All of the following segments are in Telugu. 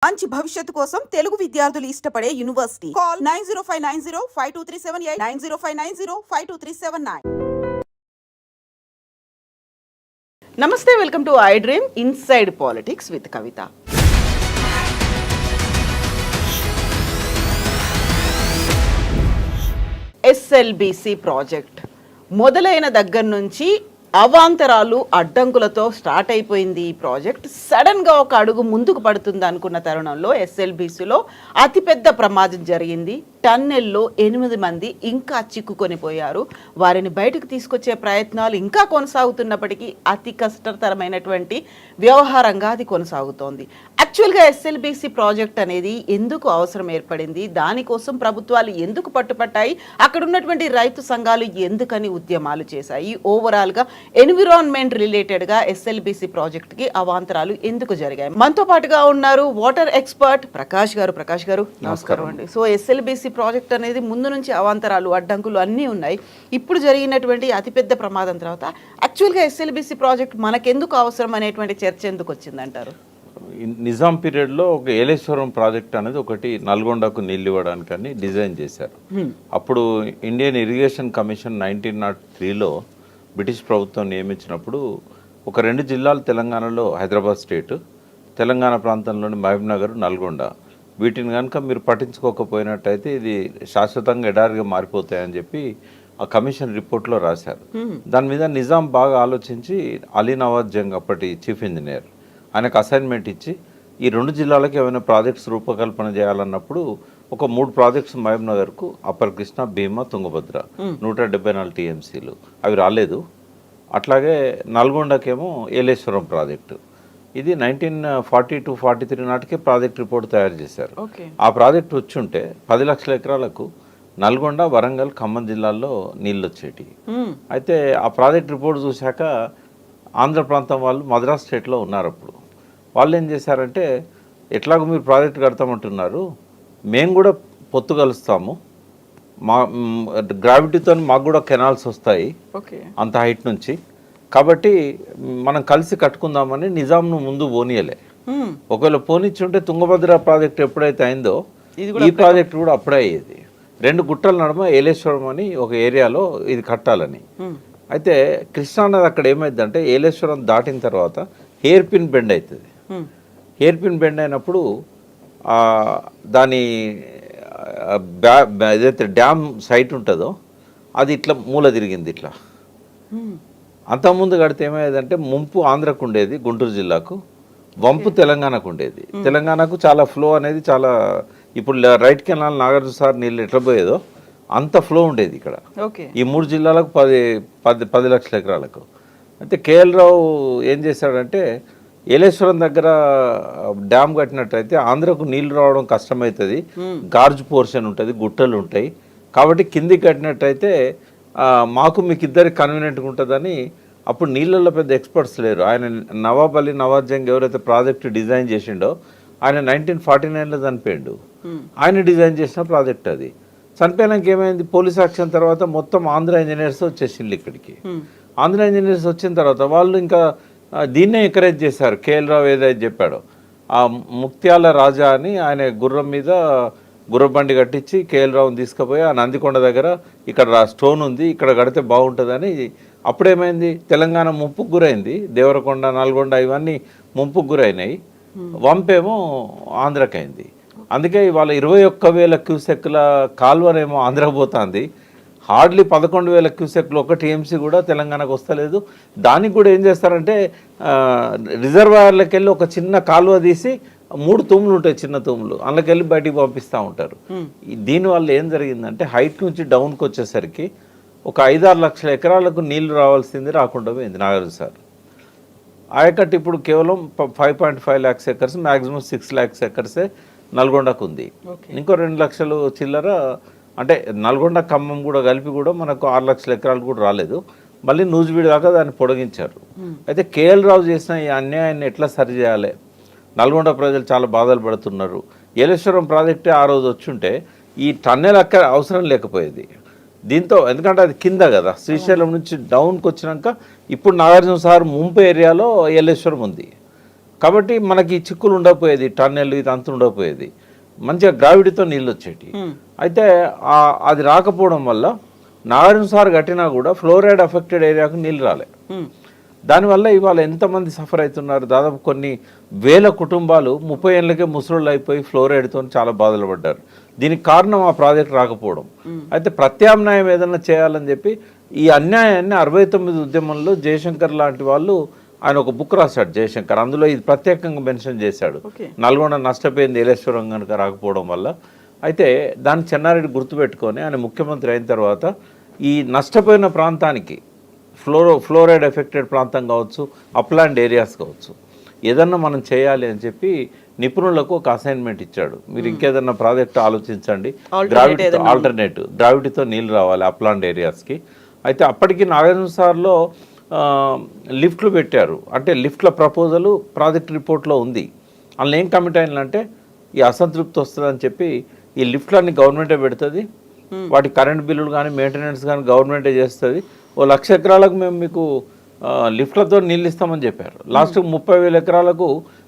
మంచి భవిష్యత్తు కోసం తెలుగు విద్యార్థులు ఇష్టపడే యూనివర్సిటీ కాల్ 9059052378 9059052379. నమస్తే, welcome to I dream inside politics with Kavitha. SLBC project మొదలైన దగ్గర నుంచి అవాంతరాలు అడ్డంకులతో స్టార్ట్ అయిపోయింది. ఈ ప్రాజెక్ట్ సడన్గా ఒక అడుగు ముందుకు పడుతుంది అనుకున్న తరుణంలో ఎస్ఎల్బిసిలో అతిపెద్ద ప్రమాదం జరిగింది. టన్నెల్లో 8 మంది ఇంకా చిక్కుకొని పోయారు. వారిని బయటకు తీసుకొచ్చే ప్రయత్నాలు ఇంకా కొనసాగుతున్నప్పటికీ అతి కష్టతరమైనటువంటి వ్యవహారంగా అది కొనసాగుతోంది. యాక్చువల్గా ఎస్ఎల్బిసి ప్రాజెక్ట్ అనేది ఎందుకు అవసరం ఏర్పడింది, దానికోసం ప్రభుత్వాలు ఎందుకు పట్టుపట్టాయి, అక్కడ ఉన్నటువంటి రైతు సంఘాలు ఎందుకని ఉద్యమాలు చేశాయి, ఓవరాల్గా ఎన్విరాన్మెంట్ రిలేటెడ్గా ఎస్ఎల్బిసి ప్రాజెక్ట్కి అవాంతరాలు ఎందుకు జరిగాయి. మనతో పాటుగా ఉన్నారు వాటర్ ఎక్స్పర్ట్ ప్రకాష్ గారు. ప్రకాష్ గారు నమస్కారం అండి. సో ఎస్ఎల్బిసి ప్రాజెక్ట్ అనేది ముందు నుంచి అవాంతరాలు అడ్డంకులు అన్నీ ఉన్నాయి. ఇప్పుడు జరిగినటువంటి అతిపెద్ద ప్రమాదం తర్వాత యాక్చువల్గా ఎస్ఎల్బిసి ప్రాజెక్ట్ మనకెందుకు అవసరం అనేటువంటి చర్చ ఎందుకు వచ్చిందంటారు? నిజాం పీరియడ్లో ఒక ఏలేశ్వరం ప్రాజెక్ట్ అనేది ఒకటి నల్గొండకు నీళ్ళు ఇవ్వడానికని డిజైన్ చేశారు. అప్పుడు ఇండియన్ ఇరిగేషన్ కమిషన్ 1903లో బ్రిటిష్ ప్రభుత్వం నియమించినప్పుడు ఒక 2 జిల్లాలు తెలంగాణలో, హైదరాబాద్ స్టేట్, తెలంగాణ ప్రాంతంలోని మహబూబ్ నగర్, నల్గొండ, వీటిని కనుక మీరు పట్టించుకోకపోయినట్టయితే ఇది శాశ్వతంగా ఎడారిగా మారిపోతాయని చెప్పి ఆ కమిషన్ రిపోర్ట్లో రాశారు. దాని మీద నిజాం బాగా ఆలోచించి అలీ నవాజ్ జంగ్ అప్పటి చీఫ్ ఇంజనీర్ ఆయనకు అసైన్మెంట్ ఇచ్చి ఈ 2 జిల్లాలకు ఏమైనా ప్రాజెక్ట్స్ రూపకల్పన చేయాలన్నప్పుడు ఒక 3 ప్రాజెక్ట్స్ మహబూబ్ నగర్కు, అప్పర్ కృష్ణ, భీమా, తుంగభద్ర 174 టీఎంసీలు అవి రాలేదు. అట్లాగే నల్గొండకేమో ఏలేశ్వరం ప్రాజెక్టు, ఇది 1942-43 నాటికే ప్రాజెక్ట్ రిపోర్ట్ తయారు చేశారు. ఆ ప్రాజెక్ట్ వచ్చుంటే 10 లక్షల ఎకరాలకు నల్గొండ, వరంగల్, ఖమ్మం జిల్లాల్లో నీళ్ళు వచ్చేటి. అయితే ఆ ప్రాజెక్ట్ రిపోర్ట్ చూశాక ఆంధ్ర ప్రాంతం వాళ్ళు మద్రాస్ స్టేట్లో ఉన్నారు. అప్పుడు వాళ్ళు ఏం చేశారంటే, ఎట్లాగో మీరు ప్రాజెక్ట్ కడతామంటున్నారు, మేము కూడా పొత్తు కలుస్తాము, మా గ్రావిటీతో మాకు కూడా కెనాల్స్ వస్తాయి అంత హైట్ నుంచి, కాబట్టి మనం కలిసి కట్టుకుందామని నిజాంను ముందు పోనీయలే. ఒకవేళ పోనిచ్చుంటే తుంగభద్ర ప్రాజెక్ట్ ఎప్పుడైతే అయిందో ఈ ప్రాజెక్ట్ కూడా అప్పుడే అయ్యేది. 2 గుట్టల నడుమ ఏలేశ్వరం అని ఒక ఏరియాలో ఇది కట్టాలని. అయితే కృష్ణా నది అక్కడ ఏమైందంటే ఏలేశ్వరం దాటిన తర్వాత హెయిర్ పిన్ బెండ్ అవుతుంది. హెయిర్ పిన్ బెండ్ అయినప్పుడు దాని ఏదైతే డ్యామ్ సైట్ ఉంటుందో అది ఇట్లా మూల తిరిగింది. ఇట్లా అంతకుముందు కడితే ఏమయ్యేదంటే ముంపు ఆంధ్రకు ఉండేది, గుంటూరు జిల్లాకు, వంపు తెలంగాణకు ఉండేది. తెలంగాణకు చాలా ఫ్లో అనేది చాలా, ఇప్పుడు రైట్ కెనాల్ నాగార్జున సార్ నీళ్ళు ఎట్లా పోయేదో అంత ఫ్లో ఉండేది ఇక్కడ ఈ 3 జిల్లాలకు 10 లక్షల ఎకరాలకు. అయితే కేఎల్ రావు ఏం చేశాడంటే, ఏలేశ్వరం దగ్గర డ్యామ్ కట్టినట్టయితే ఆంధ్రకు నీళ్లు రావడం కష్టమవుతుంది, గార్జ్ పోర్షన్ ఉంటుంది, గుట్టలు ఉంటాయి, కాబట్టి కిందికి కట్టినట్టయితే మాకు మీకు ఇద్దరికి కన్వీనియంట్గా ఉంటుందని. అప్పుడు నీళ్ళల్లో పెద్ద ఎక్స్పర్ట్స్ లేరు. ఆయన నవాబ్ అలీ నవాజ్ జంగ్ ఎవరైతే ప్రాజెక్ట్ డిజైన్ చేసిండో ఆయన 1949లో చనిపోయిండు. ఆయన డిజైన్ చేసిన ప్రాజెక్ట్ అది. చనిపోయినాక ఏమైంది, పోలీస్ యాక్షన్ తర్వాత మొత్తం ఆంధ్ర ఇంజనీర్స్ వచ్చేసిండ్రు ఇక్కడికి. ఆంధ్ర ఇంజనీర్స్ వచ్చిన తర్వాత వాళ్ళు ఇంకా దీన్నే ఎంకరేజ్ చేశారు. కేఎల్ రావు ఏదైతే చెప్పాడో, ఆ ముక్త్యాల రాజా అని ఆయన గుర్రం మీద గుర్రబండి కట్టించి కేఎల్ రావుని తీసుకుపోయి ఆ నందికొండ దగ్గర ఇక్కడ స్టోన్ ఉంది, ఇక్కడ కడితే బాగుంటుందని. అప్పుడేమైంది, తెలంగాణ ముంపుకు గురైంది, దేవరకొండ, నల్గొండ ఇవన్నీ ముంపుకు గురైనాయి, వంపేమో ఆంధ్రకైంది. అందుకే ఇవాళ 21,000 క్యూసెక్ల కాల్వనేమో ఆంధ్రకు పోతుంది, హార్డ్లీ 11,000 క్యూసెక్లు ఒక టీఎంసీ కూడా తెలంగాణకు వస్తలేదు. దానికి కూడా ఏం చేస్తారంటే రిజర్వాయర్లకు వెళ్ళి ఒక చిన్న కాలువ తీసి 3 తూములు ఉంటాయి, చిన్న తూములు, అందులోకి వెళ్ళి బయటికి పంపిస్తూ ఉంటారు. దీనివల్ల ఏం జరిగిందంటే హైట్ నుంచి డౌన్కి వచ్చేసరికి ఒక 5-6 లక్షల ఎకరాలకు నీళ్లు రావాల్సింది రాకుండా పోయింది. నాగార్జున సార్ ఆయకట్టు ఇప్పుడు కేవలం 5.5 lakhs ఎకర్స్, మ్యాక్సిమం 6 lakhs ఎకర్సే నల్గొండకు ఉంది. ఇంకో 2 లక్షలు చిల్లర, అంటే నల్గొండ ఖమ్మం కూడా కలిపి కూడా మనకు 6 లక్షల ఎకరాలు కూడా రాలేదు. మళ్ళీ నూజివీడు దాకా దాన్ని పొడిగించారు. అయితే కేఎల్ రావు చేసిన ఈ అన్యాయాన్ని ఎట్లా సరిచేయాలి, నల్గొండ ప్రజలు చాలా బాధలు పడుతున్నారు. ఏలేశ్వరం ప్రాజెక్టే ఆ రోజు వచ్చుంటే ఈ టన్నెల్ అక్కడ అవసరం లేకపోయేది. దీంతో ఎందుకంటే అది కింద కదా, శ్రీశైలం నుంచి డౌన్కి వచ్చినాక ఇప్పుడు నాగార్జున సార్ ముంపు ఏరియాలో ఏలేశ్వరం ఉంది. కాబట్టి మనకి చిక్కులు ఉండకపోయేది, టన్నెల్ ఇది అంత ఉండకపోయేది, మంచిగా గ్రావిటీతో నీళ్ళు వచ్చేటి. అయితే అది రాకపోవడం వల్ల నాగార్జున సార్ కట్టినా కూడా ఫ్లోరైడ్ అఫెక్టెడ్ ఏరియాకు నీళ్ళు రాలే. దానివల్ల ఇవాళ ఎంతమంది సఫర్ అవుతున్నారు, దాదాపు కొన్ని వేల కుటుంబాలు 30 ఏళ్ళకే ముసలోళ్ళు అయిపోయి ఫ్లోరైడ్తో చాలా బాధలు పడ్డారు. దీనికి కారణం ఆ ప్రాజెక్ట్ రాకపోవడం. అయితే ప్రత్యామ్నాయం ఏదైనా చేయాలని చెప్పి ఈ అన్యాయాన్ని 69 ఉద్యమంలో జయశంకర్ లాంటి వాళ్ళు ఆయన ఒక బుక్ రాశాడు జయశంకర్. అందులో ఇది ప్రత్యేకంగా మెన్షన్ చేశాడు. నల్గొండ నష్టపోయింది ఏలేశ్వరం కనుక రాకపోవడం వల్ల. అయితే దాన్ని చెన్నారెడ్డి గుర్తుపెట్టుకొని ఆయన ముఖ్యమంత్రి అయిన తర్వాత ఈ నష్టపోయిన ప్రాంతానికి ఫ్లోరైడ్ ఎఫెక్టెడ్ ప్రాంతం కావచ్చు, అప్లాండ్ ఏరియాస్ కావచ్చు, ఏదన్నా మనం చేయాలి అని చెప్పి నిపుణులకు ఒక అసైన్మెంట్ ఇచ్చాడు. మీరు ఇంకేదన్నా ప్రాజెక్ట్ ఆలోచించండి, గ్రావిటీతో నీళ్ళు రావాలి అప్లాండ్ ఏరియాస్కి. అయితే అప్పటికి నాగార్జున సార్లో లిఫ్ట్లు పెట్టారు. అంటే లిఫ్ట్ల ప్రపోజలు ప్రాజెక్ట్ రిపోర్ట్లో ఉంది. అందులో ఏం కమిట్ అయినంటే ఈ అసంతృప్తి వస్తుందని చెప్పి ఈ లిఫ్ట్లన్నీ గవర్నమెంటే పెడుతుంది, వాటి కరెంట్ బిల్లులు కానీ మెయింటెనెన్స్ కానీ గవర్నమెంటే చేస్తుంది. 1,00,000 ఎకరాలకు మేము మీకు లిఫ్ట్లతో నీళ్ళు ఇస్తామని చెప్పారు. లాస్ట్కి 30,000 ఎకరాలకు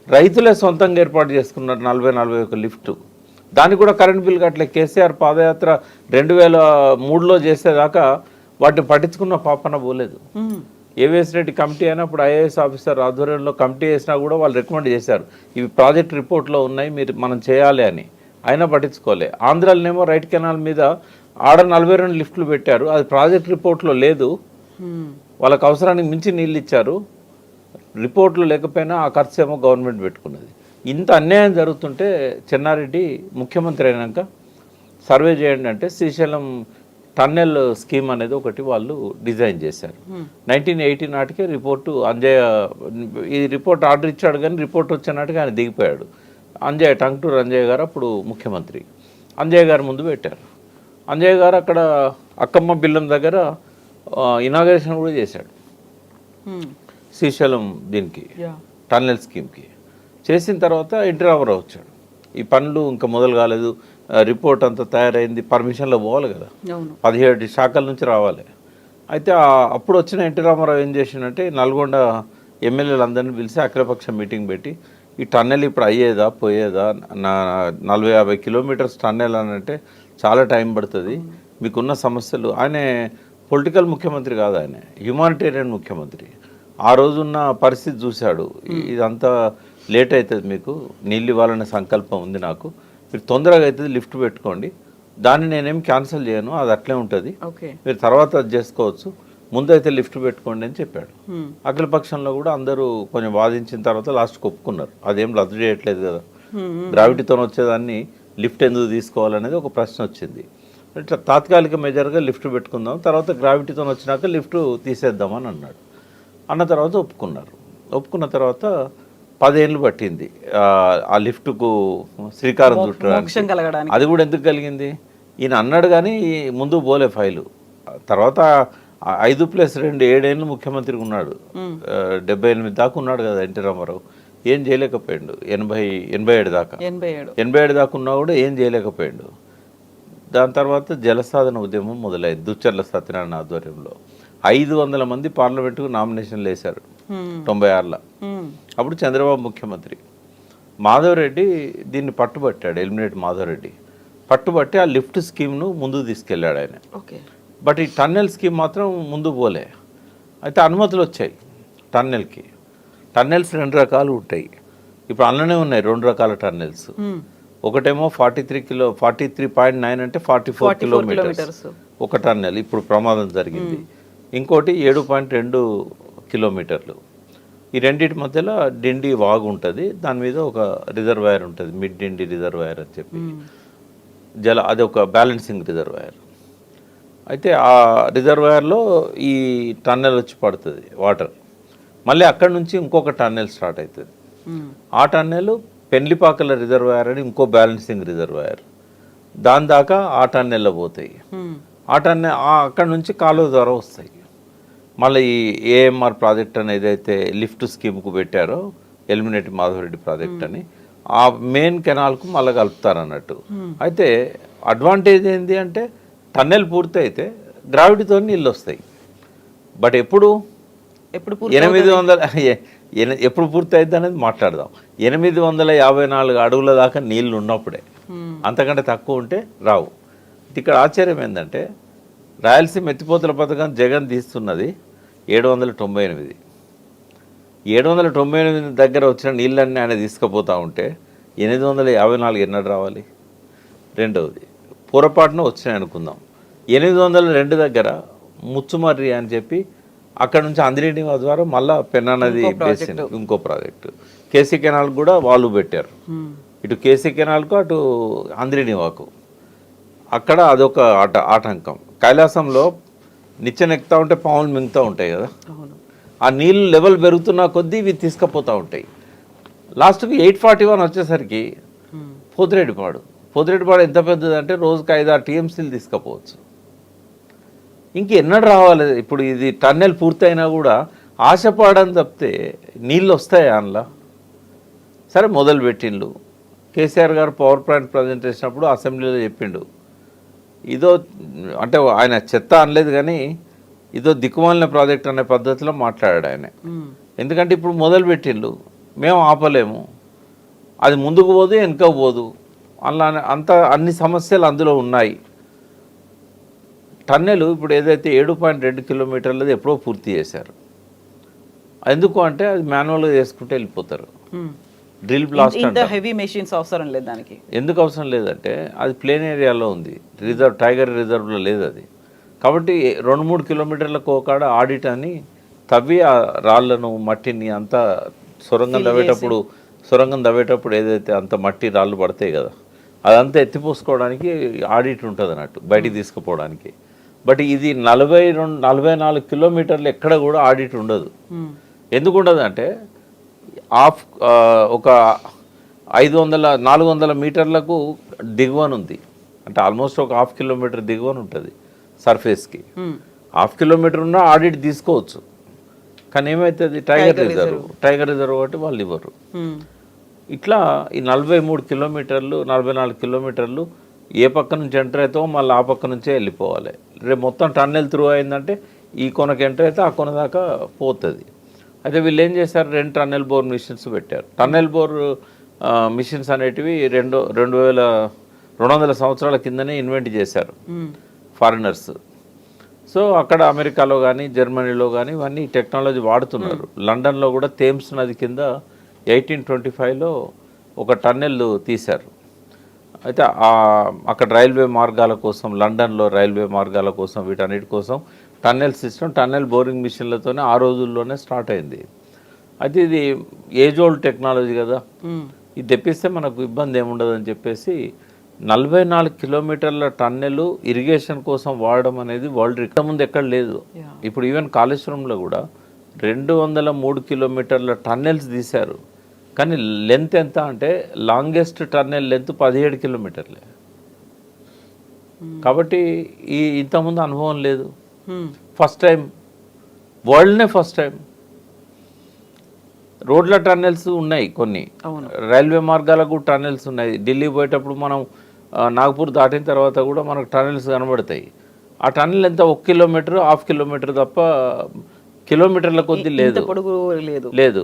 రైతులే సొంతంగా ఏర్పాటు చేసుకున్నారు 40-41 లిఫ్ట్. దానికి కూడా కరెంట్ బిల్ కట్టలే. కేసీఆర్ పాదయాత్ర 2003లో చేసేదాకా వాటిని పట్టించుకున్న పాపన పోలేదు. ఏవిఎస్ రెడ్డి కమిటీ అయినప్పుడు ఐఏఎస్ ఆఫీసర్ ఆధ్వర్యంలో కమిటీ వేసినా కూడా వాళ్ళు రికమెండ్ చేశారు, ఇవి ప్రాజెక్ట్ రిపోర్ట్లో ఉన్నాయి, మనం చేయాలి అని. అయినా పట్టించుకోలే. ఆంధ్రాలోనేమో రైట్ కెనాల్ మీద ఆడ 42 లిఫ్ట్లు పెట్టారు, అది ప్రాజెక్ట్ రిపోర్ట్లో లేదు. వాళ్ళకి అవసరానికి మించి నీళ్ళు ఇచ్చారు, రిపోర్ట్లు లేకపోయినా ఆ ఖర్చు ఏమో గవర్నమెంట్ పెట్టుకున్నది. ఇంత అన్యాయం జరుగుతుంటే చెన్నారెడ్డి ముఖ్యమంత్రి అయినాక సర్వే చేయండి అంటే శ్రీశైలం టన్నెల్ స్కీమ్ అనేది ఒకటి వాళ్ళు డిజైన్ చేశారు. 1980 నాటికే రిపోర్టు అంజయ్య ఈ రిపోర్ట్ ఆర్డర్ ఇచ్చాడు, కానీ రిపోర్ట్ వచ్చే నాటికి ఆయన దిగిపోయాడు. టంగుటూరు అంజయ్య గారు అప్పుడు ముఖ్యమంత్రి. అంజయ్య గారు ముందు పెట్టారు. అంజయ్య గారు అక్కడ అక్కమ్మ బిల్లం దగ్గర ఇనాగరేషన్ కూడా చేశాడు శ్రీశైలం దీనికి టన్నెల్ స్కీమ్కి. చేసిన తర్వాత ఎన్టీ రామారావు వచ్చాడు. ఈ పనులు ఇంకా మొదలు కాలేదు, రిపోర్ట్ అంతా తయారైంది, పర్మిషన్లో పోవాలి కదా, 17 శాఖల నుంచి రావాలి. అయితే అప్పుడు వచ్చిన ఎన్టీ రామారావు ఏం చేసిందంటే నల్గొండ ఎమ్మెల్యేలందరినీ పిలిచి అఖిలపక్ష మీటింగ్ పెట్టి ఈ టన్నెల్ ఇప్పుడు అయ్యేదా పోయేదా, 40-50 కిలోమీటర్స్ టన్నెల్ అని అంటే చాలా టైం పడుతుంది, మీకున్న సమస్యలు. ఆయన పొలిటికల్ ముఖ్యమంత్రి కాదు, ఆయన హ్యూమానిటేరియన్ ముఖ్యమంత్రి. ఆ రోజున్న పరిస్థితి చూశాడు, ఇదంతా లేట్ అవుతుంది, మీకు నీళ్ళు ఇవ్వాలనే సంకల్పం ఉంది నాకు, మీరు తొందరగా అవుతుంది లిఫ్ట్ పెట్టుకోండి, దాన్ని నేనేం క్యాన్సిల్ చేయను, అది అట్లే ఉంటుంది, మీరు తర్వాత అది చేసుకోవచ్చు, ముందైతే లిఫ్ట్ పెట్టుకోండి అని చెప్పాడు. అఖిలపక్షంలో కూడా అందరూ కొంచెం వాదించిన తర్వాత లాస్ట్కి ఒప్పుకున్నారు, అదేం రద్దు చేయట్లేదు కదా, గ్రావిటీతో వచ్చేదాన్ని లిఫ్ట్ ఎందుకు తీసుకోవాలనేది ఒక ప్రశ్న వచ్చింది. ఇట్లా తాత్కాలిక మెజర్గా లిఫ్ట్ పెట్టుకుందాం, తర్వాత గ్రావిటీతో వచ్చినాక లిఫ్ట్ తీసేద్దామని అన్నాడు. అన్న తర్వాత ఒప్పుకున్నారు. ఒప్పుకున్న తర్వాత 10 ఏళ్ళు పట్టింది ఆ లిఫ్ట్కు శ్రీకారం చుట్టడానికి. అది కూడా ఎందుకు కలిగింది, ఈయన అన్నాడు కానీ ముందు పోలే ఫైలు. తర్వాత 5+2 7 ఏళ్ళు ముఖ్యమంత్రిగా ఉన్నాడు, 78 దాకా ఉన్నాడు కదా ఎన్టీ రామారావు. ఏం చేయలేకపోయాడు. 87 దాకా 87 దాకా ఉన్నా కూడా ఏం చేయలేకపోయాడు. దాని తర్వాత జలసాధన ఉద్యమం మొదలైంది దుచ్చర్ల సత్యనారాయణ ఆధ్వర్యంలో. 500 మంది పార్లమెంటుకు నామినేషన్లు వేశారు 96లో. అప్పుడు చంద్రబాబు ముఖ్యమంత్రి. మాధవరెడ్డి దీన్ని పట్టుబట్టాడు, ఎలిమినేట్ మాధవరెడ్డి పట్టుబట్టి ఆ లిఫ్ట్ స్కీమ్ను ముందుకు తీసుకెళ్ళాడు ఆయన. బట్ ఈ టన్నెల్ స్కీమ్ మాత్రం ముందు పోలే. అయితే అనుమతులు వచ్చాయి టన్నెల్కి. టన్నెల్స్ 2 రకాలు ఉంటాయి, ఇప్పుడు అందులోనే ఉన్నాయి 2 రకాల టన్నెల్స్. ఒకటేమో 43.9 అంటే 44 కిలోమీటర్స్ ఒక టన్నెల్, ఇప్పుడు ప్రమాదం జరిగింది. ఇంకోటి 7.2 కిలోమీటర్లు. ఈ రెండింటి మధ్యలో డిండి వాగు ఉంటుంది, దాని మీద ఒక రిజర్వాయర్ ఉంటుంది, మిడ్ డిండి రిజర్వాయర్ అని చెప్పి అది ఒక బ్యాలెన్సింగ్ రిజర్వాయర్. అయితే ఆ రిజర్వాయర్లో ఈ టన్నెల్ వచ్చి పడుతుంది వాటర్. మళ్ళీ అక్కడ నుంచి ఇంకొక టన్నెల్ స్టార్ట్ అవుతుంది. ఆ టన్నెల్ పెండ్లిపాకల రిజర్వాయర్ అని ఇంకో బ్యాలెన్సింగ్ రిజర్వాయర్, దాని దాకా ఆ టన్నెల్లో పోతాయి. ఆ టన్నెల్ అక్కడ నుంచి కాలువ ద్వారా వస్తాయి. మళ్ళీ ఈ ఏఎంఆర్ ప్రాజెక్ట్ అని ఏదైతే లిఫ్ట్ స్కీమ్కు పెట్టారో ఎలిమినేట్ మాధవరెడ్డి ప్రాజెక్ట్ అని, ఆ మెయిన్ కెనాల్కు మళ్ళీ కలుపుతారు అన్నట్టు. అయితే అడ్వాంటేజ్ ఏంటి అంటే టన్నెల్ పూర్తి అయితే గ్రావిటీతో నీళ్ళు వస్తాయి. బట్ ఎప్పుడు ఎప్పుడు పూర్తి అవుతుంది అనేది మాట్లాడదాం. 854 అడుగుల దాకా నీళ్లు ఉన్నప్పుడే, అంతకంటే తక్కువ ఉంటే రావు. ఇక్కడ ఆశ్చర్యం ఏంటంటే రాయలసీమ ఎత్తిపోతల పథకం జగన్ తీస్తున్నది 798. 798 దగ్గర వచ్చిన నీళ్ళన్నీ ఆయన తీసుకుపోతూ ఉంటే 854 ఎన్నడు రావాలి? రెండవది పొరపాటున వచ్చినాయి అనుకుందాం. 802 దగ్గర ముచ్చుమర్రి అని చెప్పి అక్కడ నుంచి అందిరెడ్డి ద్వారా మళ్ళీ పెన్నా నది బేసిన్ ఇంకో ప్రాజెక్టు, కేసీ కెనాల్ కూడా వాళ్ళు పెట్టారు. ఇటు కేసీ కెనాల్కు అటు అందిరెడ్డి వాకు, అక్కడ అదొక ఆటంకం. కైలాసంలో నిచ్చెనెక్కుతూ ఉంటే పాములు మింగుతూ ఉంటాయి కదా, ఆ నీళ్ళు లెవెల్ పెరుగుతున్న కొద్దీ ఇవి తీసుకుపోతూ ఉంటాయి. లాస్ట్కి 841 వచ్చేసరికి పోతిరెడ్డిపాడు ఎంత పెద్దదంటే రోజుకి 5-6 టీఎంసీలు తీసుకుపోవచ్చు. ఇంకెన్నడు రావాలి? ఇప్పుడు ఇది టన్నెల్ పూర్తయినా కూడా ఆశపడని తప్పితే నీళ్ళు వస్తాయి అందులో. సరే మొదలు పెట్టిండు. కేసీఆర్ గారు పవర్ ప్లాంట్ ప్రజెంట్ చేసినప్పుడు అసెంబ్లీలో చెప్పిండు, ఇదో అంటే ఆయన చెత్త అనలేదు కానీ ఇదో దిక్కుమాలిన ప్రాజెక్ట్ అనే పద్ధతిలో మాట్లాడాడు ఆయన. ఎందుకంటే ఇప్పుడు మొదలు పెట్టిండు, మేము ఆపలేము, అది ముందుకు పోదు వెనుక పోదు, అలా అన్ని సమస్యలు అందులో ఉన్నాయి. టన్నెలు ఇప్పుడు ఏదైతే 7.2 కిలోమీటర్లది ఎప్పుడో పూర్తి చేశారు. ఎందుకు అంటే అది మాన్యువల్గా చేసుకుంటే వెళ్ళిపోతారు. డ్రిల్ బ్లాస్ట్ ఇంత హెవీ మెషిన్స్ అవసరం లేదు దానికి. ఎందుకు అవసరం లేదంటే అది ప్లేన్ ఏరియాలో ఉంది, టైగర్ రిజర్వ్లో లేదు అది. కాబట్టి 2-3 కిలోమీటర్లకు ఒకడ ఆడిట్ అని తవ్వి ఆ రాళ్లను మట్టిని అంతా సొరంగం దవ్వేటప్పుడు ఏదైతే అంత మట్టి రాళ్ళు పడతాయి కదా, అదంతా ఎత్తిపోసుకోవడానికి ఆడిట్ ఉంటుంది అన్నట్టు, బయటికి తీసుకుపోవడానికి. బట్ ఇది 44 కిలోమీటర్లు ఎక్కడ కూడా ఆడిట్ ఉండదు. ఎందుకు ఉండదు అంటే ఒక 400 మీటర్లకు దిగువన ఉంది, అంటే ఆల్మోస్ట్ ఒక 1/2 కిలోమీటర్ దిగువన ఉంటుంది సర్ఫేస్కి. 1/2 కిలోమీటర్ ఉన్నా ఆడిట్ తీసుకోవచ్చు. కానీ ఏమవుతుంది, టైగర్ రిజర్వ్ ఒకటి వాళ్ళు ఇవ్వరు. ఇట్లా ఈ 43 కిలోమీటర్లు 44 కిలోమీటర్లు ఏ పక్క నుంచి ఎంటర్ అవుతామో మళ్ళీ ఆ పక్క నుంచే వెళ్ళిపోవాలి. రేపు మొత్తం టన్నెల్ త్రూ అయిందంటే ఈ కొనకు ఎంటర్ అయితే ఆ కొన దాకా పోతుంది. అయితే వీళ్ళు ఏం చేశారు, 2 టన్నెల్ బోర్ మిషన్స్ పెట్టారు. టన్నెల్ బోర్ మిషన్స్ అనేటివి 200 సంవత్సరాల కిందనే ఇన్వెంట్ చేశారు ఫారినర్స్. సో అక్కడ అమెరికాలో కానీ జర్మనీలో కానీ ఇవన్నీ టెక్నాలజీ వాడుతున్నారు. లండన్లో కూడా థేమ్స్ నది కింద 1825లో ఒక టన్నెల్ తీశారు. అయితే అక్కడ రైల్వే మార్గాల కోసం, లండన్లో రైల్వే మార్గాల కోసం, వీటన్నిటి కోసం టన్నెల్ సిస్టమ్, టన్నెల్ బోరింగ్ మిషన్లతోనే ఆ రోజుల్లోనే స్టార్ట్ అయింది. అయితే ఇది ఏజ్ ఓల్డ్ టెక్నాలజీ కదా, ఇది తెప్పిస్తే మనకు ఇబ్బంది ఏముండదు అని చెప్పేసి 44 కిలోమీటర్ల టన్నెల్ ఇరిగేషన్ కోసం వాడడం అనేది వరల్డ్ రికార్డ్ ముందు ఎక్కడ లేదు. ఇప్పుడు ఈవెన్ కాళేశ్వరంలో కూడా 203 కిలోమీటర్ల టన్నెల్స్ తీశారు. కానీ లెంత్ ఎంత అంటే లాంగెస్ట్ టన్నెల్ లెంత్ 17 కిలోమీటర్లే. కాబట్టి ఇంతకుముందు అనుభవం లేదు, ఫస్ట్ టైం, వరల్డ్నే ఫస్ట్ టైం. రోడ్ల టన్నెల్స్ ఉన్నాయి కొన్ని, రైల్వే మార్గాలకు టన్నెల్స్ ఉన్నాయి. ఢిల్లీ పోయేటప్పుడు మనం నాగపూర్ దాటిన తర్వాత కూడా మనకు టన్నెల్స్ కనబడతాయి. ఆ టన్నెల్ ఎంత 1 కిలోమీటర్ 1/2 కిలోమీటర్ తప్ప కిలోమీటర్ల కొద్ది లేదు.